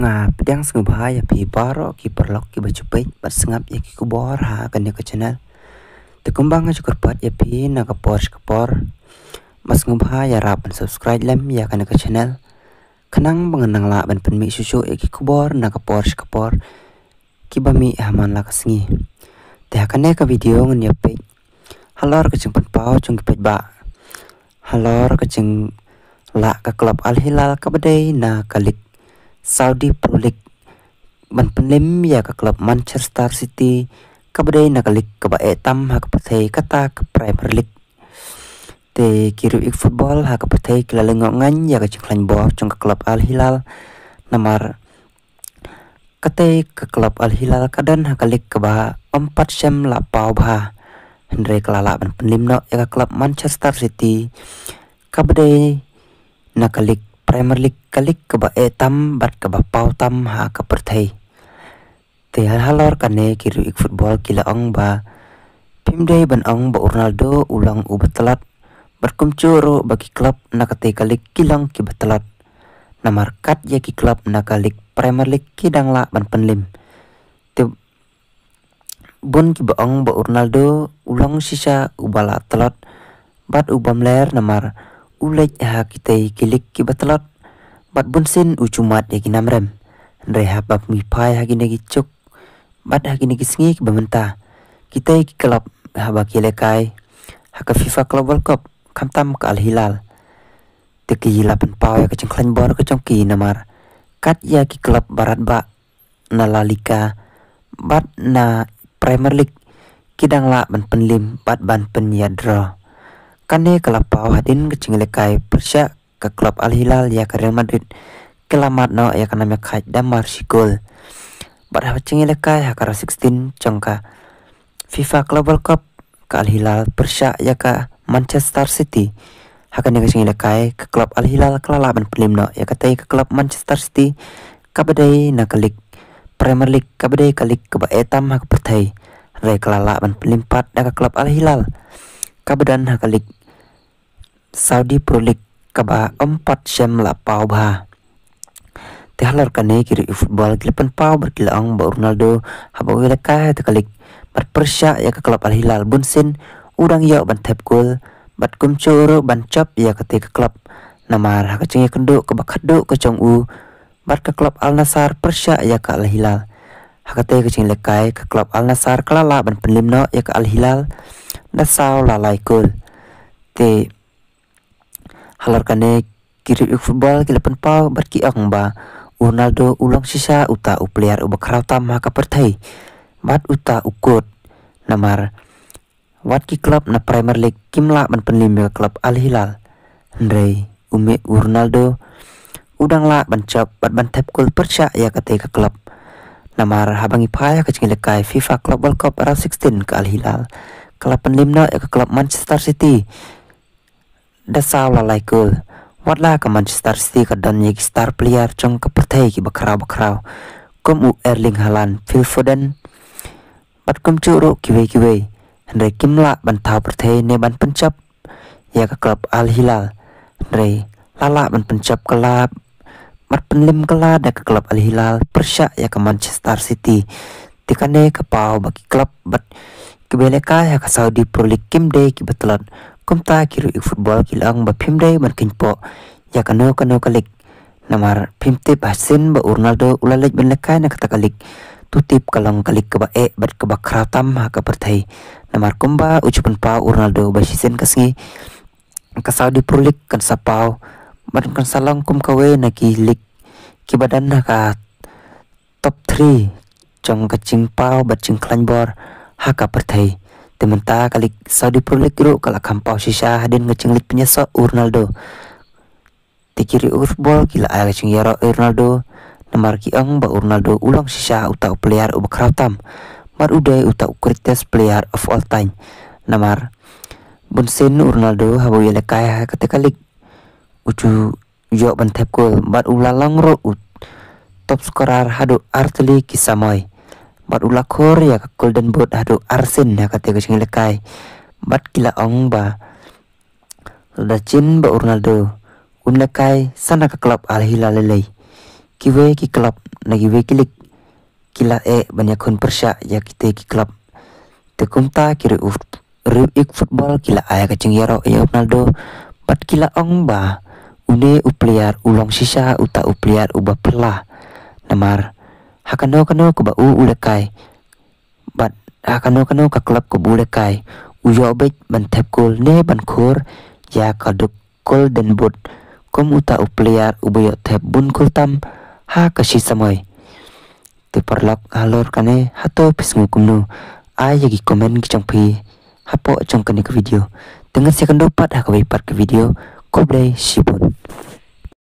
Nga pedang sengubah ya pi baro ki perlok ki bacupet bat sengap ya ki kubor ha kan ya ke channel tekumbang nga cukur pat ya pi na kapor mas ngubah ya rap ban subscribe lem ya kan ya ke channel kenang mengenang la ban penmi susu ya ki kubor na kapor ki bami haman la kasengi teh kan ya ke video ngan ya pe halor ke jeng pau chung ki pet ba halor ke jeng la ka klub Al Hilal ka badai na kalik Saudi Pro League ban penlim ya ke klub Manchester City ka badai na kalik ka ba etam ha ka pathai kata ka Premier League te kiru ik football ha ka pathai kila lengo ngan ya ka chiklan bor chung ka klub Al Hilal namar kate ka klub Al Hilal kadan ha kalik ka ba 4 sem la pau ba Andre kelala ban penlim no ya ka klub Manchester City ka badai na kalik Premier League kalik ke ba etam bat ke ba pau tam ha ka perthai te halor kane kiru ik football kila ong ba pimdei ban ong ba Ronaldo ulang u batalat berkumcuro bagi klub na kate kalik kilang ki batalat namar kat ya ki klub na kalik Premier League kidang la ban penlim te bun ki ba ong ba Ronaldo ulang sisa ubala talat bat ubam ler namar ulej ha kitay kilik ki batalat bat bunsin ucumat ya kinamrem reha bab mi pai ha ginagi cuk bat ha ginagi sengi ki bamenta kitay ki klub ha ba kilekai ha ka FIFA Club World Cup kamtam ka Al Hilal teki lapan pau ya ka cengklan bor ka congki namar kat ya ki klub barat ba na La Liga bat na Premier League kidang la ban penlim bat ban pen ya draw kane kelapau hadin kecinglekai persya ke klub Al Hilal ya ke Real Madrid kelamat no ya kana mekhaj damar sigol bar cinglekai ha kara 16 congka FIFA Club World Cup ke Al Hilal persya ya ke Manchester City hakane kecinglekai ke klub Al Hilal kelalaban pelim no ya katai ke klub Manchester City kabadai na kalik Premier League kabadai kalik ke ba etam ha ke perthai re kelalaban pelimpat da ke klub Al Hilal kabadan ha kalik Saudi Pro League kaba 4 sem la pau ba te halor kane kiri football kilapan pau berkilaang ba Ronaldo haba wela ka te kalik bat persya ya ke klub Al Hilal bunsin udang ya ban tap gol bat kumcuro ban cap ya ke klub namar ha kacing kendo ke bakado ke cong u bat ke klub Al Nassr persya ya ke Al Hilal ha kate kacing lekai ke klub Al Nassr kelala ban penlim no ya ke Al Hilal da sao lalai gol te halor kane kiri football kilapan pau berki ang ba Ronaldo ulang sisa uta player ubakraw tam ha ka perthai bat uta ukut namar wat ki klub na Premier League kimla ban penlim ya klub Al Hilal Andre umi Ronaldo udang la ban cap bat ban tap gol persya ya kate ka klub namar habangi phaya ka cinglekai FIFA Club World Cup round 16 ke Al Hilal kelapan limna ya ke klub Manchester City da sao lalai gol watla ke Manchester City ka dan yegi star player cong ke perthai ki bakraw kom u Erling Haaland Phil Foden bat kom curo kiwe andre kimla ban tau perthai ne ban pencap ya ke klub Al Hilal andre lala ban pencap kelab bat penlim kela da ke klub Al Hilal persya ya ke Manchester City tikane ke pau bagi klub bat kebeleka ya ke Saudi Pro League kim day ki batalat kumta kiru ik football kilang ba pimday ban kinpo ya kano kalik namar pimtip hasin ba Ronaldo ulalej ban lekai na katakalik tutip kalang kalik ke ba bat ke ba kratam ha ka perthai namar kumba ucupan pa Ronaldo ba sisen kasngi ka Saudi Pro League kan sapau ban kan salang kum kawe na ki league ki badan na ka top 3 jong ka pau ba cingklan bor ha ka perthai tementa kali Saudi Pro League ro kala kampau sisa hadin ngecinglit penyesok Ronaldo tikiri football kila ay ngecing yaro Ronaldo namar ki ang ba Ronaldo ulang sisa uta player ubakrautam mar uday uta greatest player of all time namar bunsen Ronaldo habo yele kaya katekalik ucu jo ban tap gol bat ulalang ro top scorer hado arteli kisamoy bat ulakor ya ka golden boot hado arsen ya kate kecing lekai bat kila ong ba da chin ba Ronaldo un lekai sana ka klub Al Hilal lelei kiwe ki klub nagiwe kilik kila banyak kon persya ya kita ki klub tekumta kiri ik football kila aya kacang yaro ya Ronaldo bat kila ong ba une upliar ulong sisa uta upliar uba pelah namar hakano kano ko ba ulekai bat hakano kano ka klub ko bulekai uyo bet ban tap gol ne ban khor ya kaduk golden boot kom uta upliar ubayo tap bun kultam ha kashi samoy te parlok alor kane hato pisngu kumnu ai yagi komen ki chongpi hapo chong kani ke video dengan second dopat ha ka ke video koblai sibun.